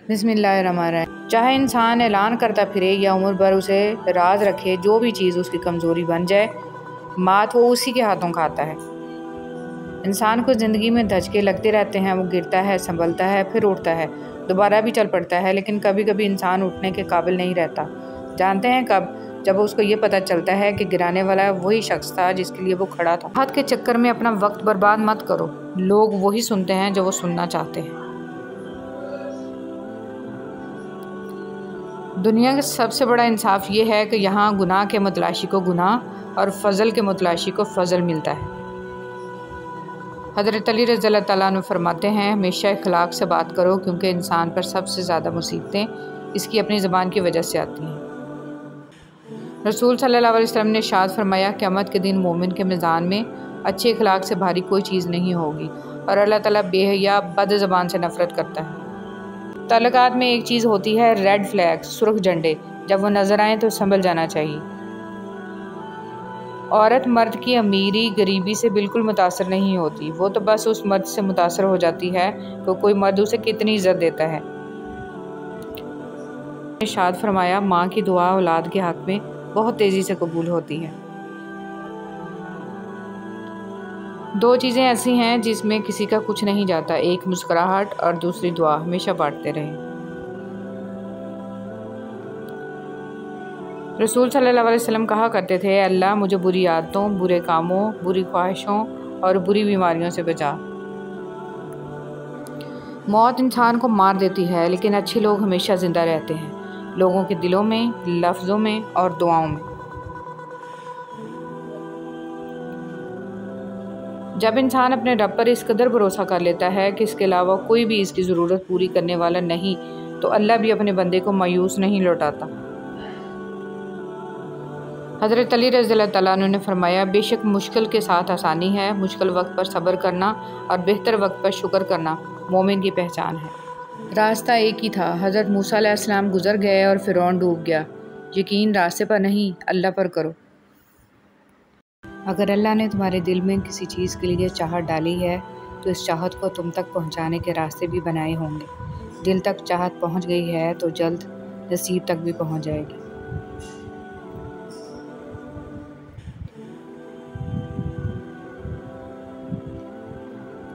बिस्मिल्लाहिर्रहमानिर्रहीम। चाहे इंसान ऐलान करता फिरे या उम्र भर उसे राज रखे, जो भी चीज़ उसकी कमज़ोरी बन जाए, मात वो उसी के हाथों खाता है। इंसान को ज़िंदगी में धचके लगते रहते हैं। वो गिरता है, संभलता है, फिर उठता है, दोबारा भी चल पड़ता है, लेकिन कभी कभी इंसान उठने के काबिल नहीं रहता। जानते हैं कब? जब उसको ये पता चलता है कि गिराने वाला वही शख्स था जिसके लिए वो खड़ा था। हाथ के चक्कर में अपना वक्त बर्बाद मत करो। लोग वही सुनते हैं जो वो सुनना चाहते हैं। दुनिया का सबसे बड़ा इंसाफ ये है कि यहाँ गुनाह के मुतलाशी को गुनाह और फ़ज़ल के मुतलाशी को फ़ज़ल मिलता है। हज़रत अली रज़ियल्लाहु तआला अन्हु फरमाते हैं, हमेशा इखलाक से बात करो, क्योंकि इंसान पर सबसे ज़्यादा मुसीबतें इसकी अपनी ज़बान की वजह से आती हैं। रसूल सल्लल्लाहु अलैहि वसल्लम ने इरशाद फरमाया, क़यामत के दिन मोमिन के मीज़ान में अच्छे इखलाक से भारी कोई चीज़ नहीं होगी, और अल्लाह ताला बेहया बद ज़बान से नफ़रत करता है। ताल्लुकात में एक चीज़ होती है रेड फ्लैग, सुर्ख झंडे। जब वो नज़र आए तो संभल जाना चाहिए। औरत मर्द की अमीरी गरीबी से बिल्कुल मुतासर नहीं होती। वो तो बस उस मर्द से मुतासर हो जाती है कि कोई मर्द उसे कितनी इज़्ज़त देता है। इरशाद फरमाया, माँ की दुआ औलाद के हक़ में बहुत तेज़ी से कबूल होती है। दो चीज़ें ऐसी हैं जिसमें किसी का कुछ नहीं जाता, एक मुस्कुराहट और दूसरी दुआ। हमेशा बांटते रहें। रसूल सल्लल्लाहु अलैहि वसल्लम कहा करते थे, अल्लाह मुझे बुरी आदतों, बुरे कामों, बुरी ख्वाहिशों और बुरी बीमारियों से बचा। मौत इंसान को मार देती है, लेकिन अच्छे लोग हमेशा ज़िंदा रहते हैं, लोगों के दिलों में, लफ्ज़ों में और दुआओं में। जब इंसान अपने रब पर इस कदर भरोसा कर लेता है कि इसके अलावा कोई भी इसकी ज़रूरत पूरी करने वाला नहीं, तो अल्लाह भी अपने बंदे को मायूस नहीं लौटाता। हज़रत अली रज़ियल्लाहु तआला अन्हु ने फरमाया, बेशक मुश्किल के साथ आसानी है, मुश्किल वक्त पर सब्र करना और बेहतर वक्त पर शुक्र करना मोमिन की पहचान है। रास्ता एक ही था। हज़रत मूसा अलैहिस्सलाम गुज़र गए और फ़िरौन डूब गया। यकीन रास्ते पर नहीं, अल्लाह पर करो। अगर अल्लाह ने तुम्हारे दिल में किसी चीज़ के लिए चाहत डाली है, तो इस चाहत को तुम तक पहुंचाने के रास्ते भी बनाए होंगे। दिल तक चाहत पहुंच गई है तो जल्द नसीब तक भी पहुंच जाएगी।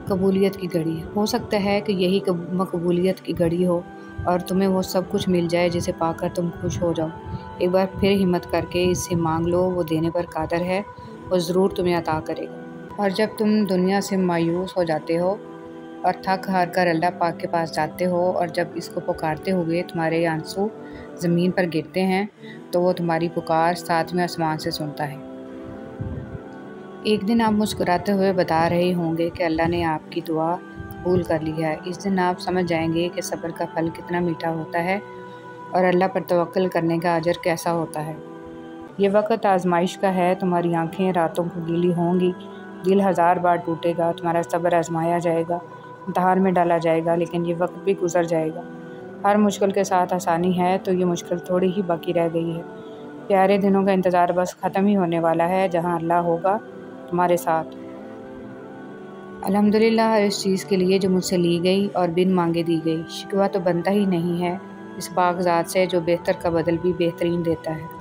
कबूलियत की घड़ी। हो सकता है कि यही मकबूलियत की घड़ी हो और तुम्हें वो सब कुछ मिल जाए जिसे पाकर तुम खुश हो जाओ। एक बार फिर हिम्मत करके इससे मांग लो, वो देने पर कादर है, वो ज़रूर तुम्हें अता करेगा। और जब तुम दुनिया से मायूस हो जाते हो और थक हार कर अल्लाह पाक के पास जाते हो, और जब इसको पुकारते हुए तुम्हारे आंसू ज़मीन पर गिरते हैं, तो वो तुम्हारी पुकार सातवें आसमान से सुनता है। एक दिन आप मुस्कुराते हुए बता रहे होंगे कि अल्लाह ने आपकी दुआ कबूल कर ली है। इस दिन आप समझ जाएंगे कि सब्र का फल कितना मीठा होता है और अल्लाह पर तवक्कुल करने का अजर कैसा होता है। ये वक्त आजमाइश का है। तुम्हारी आंखें रातों को गीली होंगी, दिल 1000 बार टूटेगा, तुम्हारा सब्र आजमाया जाएगा, इम्तिहान में डाला जाएगा, लेकिन ये वक्त भी गुजर जाएगा। हर मुश्किल के साथ आसानी है, तो ये मुश्किल थोड़ी ही बाकी रह गई है। प्यारे दिनों का इंतज़ार बस ख़त्म ही होने वाला है, जहाँ अल्लाह होगा तुम्हारे साथ। अल्हम्दुलिल्लाह इस चीज़ के लिए जो मुझसे ली गई और बिन मांगे दी गई। शिकवा तो बनता ही नहीं है इस पाक ज़ात से, जो बेहतर का बदल भी बेहतरीन देता है।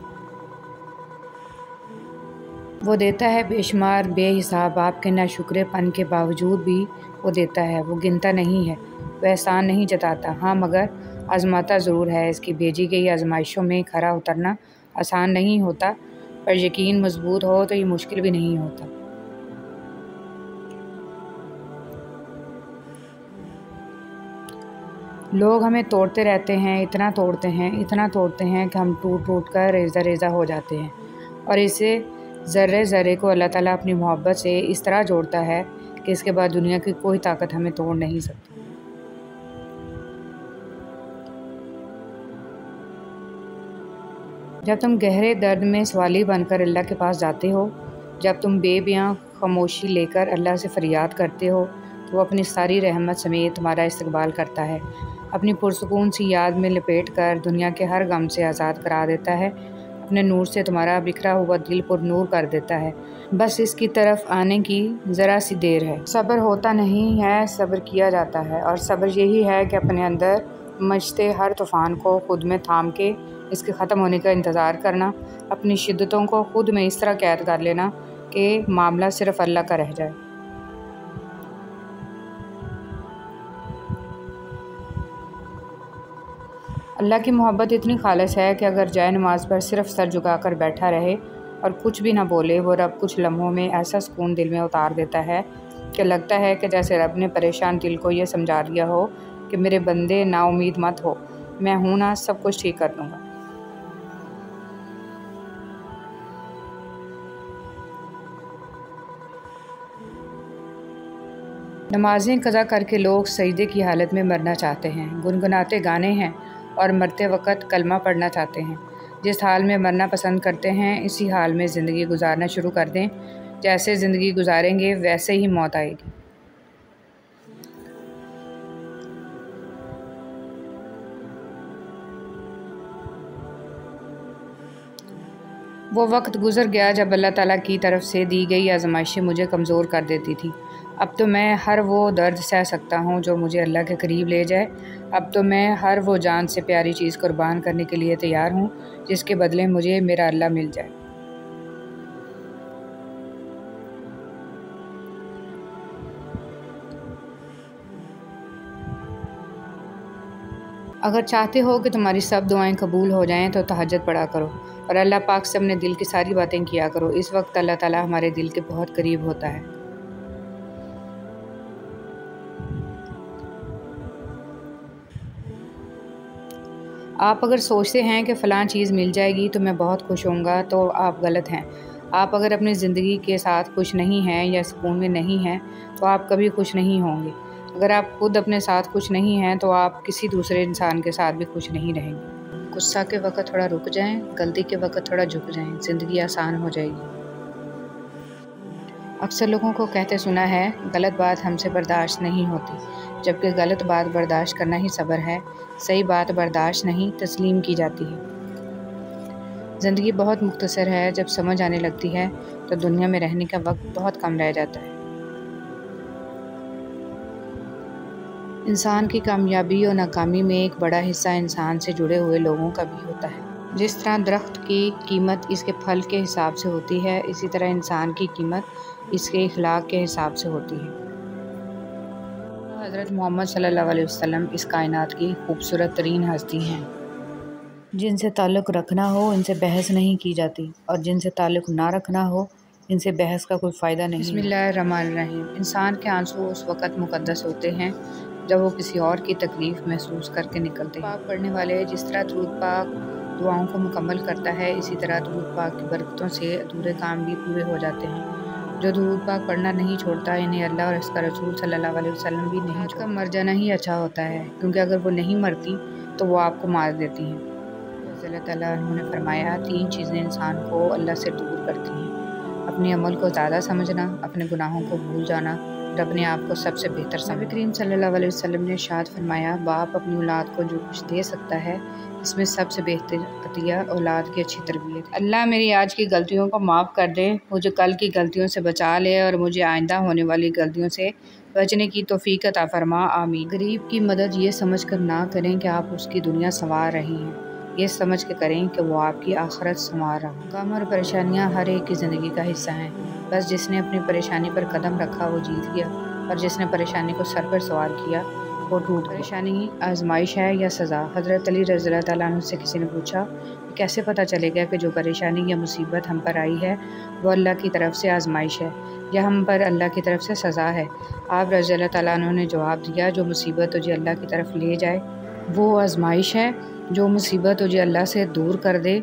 वो देता है बेशुमार बेहिसाब, आपके नाशुक्रेपन के बावजूद भी वो देता है। वो गिनता नहीं है, वो एहसान नहीं जताता, हाँ मगर आजमाता ज़रूर है। इसकी भेजी गई आजमाइशों में खरा उतरना आसान नहीं होता, पर यकीन मजबूत हो तो ये मुश्किल भी नहीं होता। लोग हमें तोड़ते रहते हैं, इतना तोड़ते हैं, इतना तोड़ते हैं कि हम टूट टूट कर रेज़ा रेज़ा हो जाते हैं। और इसे ज़र्रे ज़र्रे को अल्लाह ताला अपनी मोहब्बत से इस तरह जोड़ता है कि इसके बाद दुनिया की कोई ताकत हमें तोड़ नहीं सकती। जब तुम गहरे दर्द में सवाली बनकर अल्लाह के पास जाते हो, जब तुम बेबयां खामोशी लेकर अल्लाह से फरियाद करते हो, तो वो अपनी सारी रहमत समेत तुम्हारा इस्तकबाल करता है। अपनी पुरसुकून सी याद में लपेट कर दुनिया के हर गम से आज़ाद करा देता है। अपने नूर से तुम्हारा बिखरा हुआ दिल पर नूर कर देता है। बस इसकी तरफ आने की ज़रा सी देर है। सब्र होता नहीं है, सब्र किया जाता है। और सब्र यही है कि अपने अंदर مچتے ہر طوفان کو خود میں تھام کے اس کے ختم ہونے کا انتظار کرنا، اپنی شدتوں کو خود میں اس طرح قید کر لینا کہ معاملہ صرف اللہ کا رہ جائے۔ اللہ کی محبت اتنی خالص ہے کہ اگر جائے نماز پر صرف سر جھکا کر بیٹھا رہے اور کچھ بھی نہ بولے، وہ رب کچھ لمحوں میں ایسا سکون دل میں اتار دیتا ہے کہ لگتا ہے کہ جیسے رب نے پریشان دل کو یہ سمجھا دیا ہو کہ میرے بندے نا امید مت ہو، میں ہوں نا، سب کچھ ٹھیک کر دوں گا۔ نمازیں قضا کر کے لوگ سجدے کی حالت میں مرنا چاہتے ہیں، گنگناتے گانے ہیں اور مرتے وقت کلمہ پڑھنا چاہتے ہیں۔ جس حال میں مرنا پسند کرتے ہیں اسی حال میں زندگی گزارنا شروع کر دیں۔ جیسے زندگی گزاریں گے ویسے ہی موت آئے گی۔ وہ وقت گزر گیا جب اللہ تعالیٰ کی طرف سے دی گئی آزمائشیں مجھے کمزور کر دیتی تھی۔ اب تو میں ہر وہ درد سہ سکتا ہوں جو مجھے اللہ کے قریب لے جائے۔ اب تو میں ہر وہ جان سے پیاری چیز قربان کرنے کے لیے تیار ہوں جس کے بدلے مجھے میرا اللہ مل جائے۔ اگر چاہتے ہو کہ تمہاری سب دعائیں قبول ہو جائیں تو تہجد پڑھا کرو اور اللہ پاک سے اپنے دل کی ساری باتیں کیا کرو۔ اس وقت اللہ تعالیٰ ہمارے دل کے بہت قریب ہوتا ہے۔ آپ اگر سوچتے ہیں کہ فلاں چیز مل جائے گی تو میں بہت خوش ہوں گا تو آپ غلط ہیں۔ آپ اگر اپنی زندگی کے ساتھ خوش نہیں ہیں یا سکون میں نہیں ہیں تو آپ کبھی خوش نہیں ہوں گے۔ اگر آپ خود اپنے ساتھ خوش نہیں ہیں تو آپ کسی دوسرے انسان کے ساتھ بھی خوش نہیں رہیں گے۔ غصہ کے وقت تھوڑا رک جائیں، غلطی کے وقت تھوڑا جھک جائیں، زندگی آسان ہو جائے گی۔ اکثر لوگوں کو کہتے سنا ہے، غلط بات ہم سے برداشت نہیں ہوتی، جبکہ غلط بات برداشت کرنا ہی صبر ہے۔ صحیح بات برداشت نہیں، تسلیم کی جاتی ہے۔ زندگی بہت مختصر ہے، جب سمجھ آنے لگتی ہے تو دنیا میں رہنے کا وقت بہت کم رہ جاتا ہے۔ انسان کی کامیابی اور ناکامی میں ایک بڑا حصہ انسان سے جڑے ہوئے لوگوں کا بھی ہوتا ہے۔ جس طرح درخت کی قیمت اس کے پھل کے حساب سے ہوتی ہے، اسی طرح انسان کی قیمت اس کے اخلاق کے حساب سے ہوتی ہے۔ حضرت محمد صلی اللہ علیہ وسلم اس کائنات کی خوبصورت ترین ہستی ہیں۔ جن سے تعلق رکھنا ہو ان سے بحث نہیں کی جاتی، اور جن سے تعلق نہ رکھنا ہو ان سے بحث کا کوئی فائدہ نہیں۔ بسم اللہ الرحمن الرحیم۔ انسان کے آنسو اس وقت مقدس ہوتے ہیں جب وہ کسی اور کی تکلیف محسوس کر کے نکلتے ہیں۔ پاک پڑھنے والے جس طرح درود پاک دعاؤں کو مکمل کرتا ہے، اسی طرح درود پاک کی برکتوں سے ادھورے کام بھی پورے ہو جاتے ہیں۔ جو درود پاک پڑھنا نہیں چھوڑتا انہیں اللہ اور اس کا رسول صلی اللہ علیہ وسلم بھی نہیں چھوڑتا۔ مر جانا ہی اچھا ہوتا ہے، کیونکہ اگر وہ نہیں مرتی تو وہ آپ کو مار دیتی ہیں۔ اللہ تعالیٰ عنہ نے فرمایا، 3 چیزیں انسان کو اللہ سے دور کرتی ہیں: اپنے عمل کو زیادہ سمجھنا، اپنے گناہوں کو بھول جانا، اور اپنے آپ کو سب سے بہتر سمجھنا۔ نبی کریم صلی اللہ علیہ وسلم نے ارشاد فرمایا، باپ اپنی اولاد کو جو کچھ دے سکتا ہے اس میں سب سے بہتر عطیہ اولاد کی اچھی تربیت ہے۔ اللہ میری آج کی غلطیوں کو معاف کر دے، مجھے کل کی غلطیوں سے بچا لے اور مجھے آئندہ ہونے والی غلطیوں سے بچنے کی توفیق عطا فرما، آمین۔ غریب کی مدد یہ سمجھ کر نہ کریں کہ آپ اس کی دنیا سنوار رہی ہیں، یہ سمجھ کے کریں کہ وہ آپ کی آخرت سنوار رہا۔ غم اور پریشانیاں ہر ایک کی زندگی کا حصہ ہیں، بس جس نے اپنی پریشانی پر قدم رکھا وہ جیت گیا، اور جس نے پریشانی کو سر پر سوار کیا وہ ٹوٹ گیا۔ پریشانی آزمائش ہے یا سزا؟ حضرت علی رضی اللہ تعالیٰ عنہ سے کسی نے پوچھا، کیسے پتہ چلے گا کہ جو پریشانی یا مصیبت ہم پر آئی ہے وہ اللہ کی طرف سے آزمائش ہے یا ہم پر اللہ کی طرف سے سزا ہے؟ آپ رضی اللہ تعالیٰ عنہ نے جواب دیا، جو مصیبت تجھے اللہ کی طرف لے جائے وہ آزمائش ہے، جو مصیبت تجھے اللہ سے دور کر دے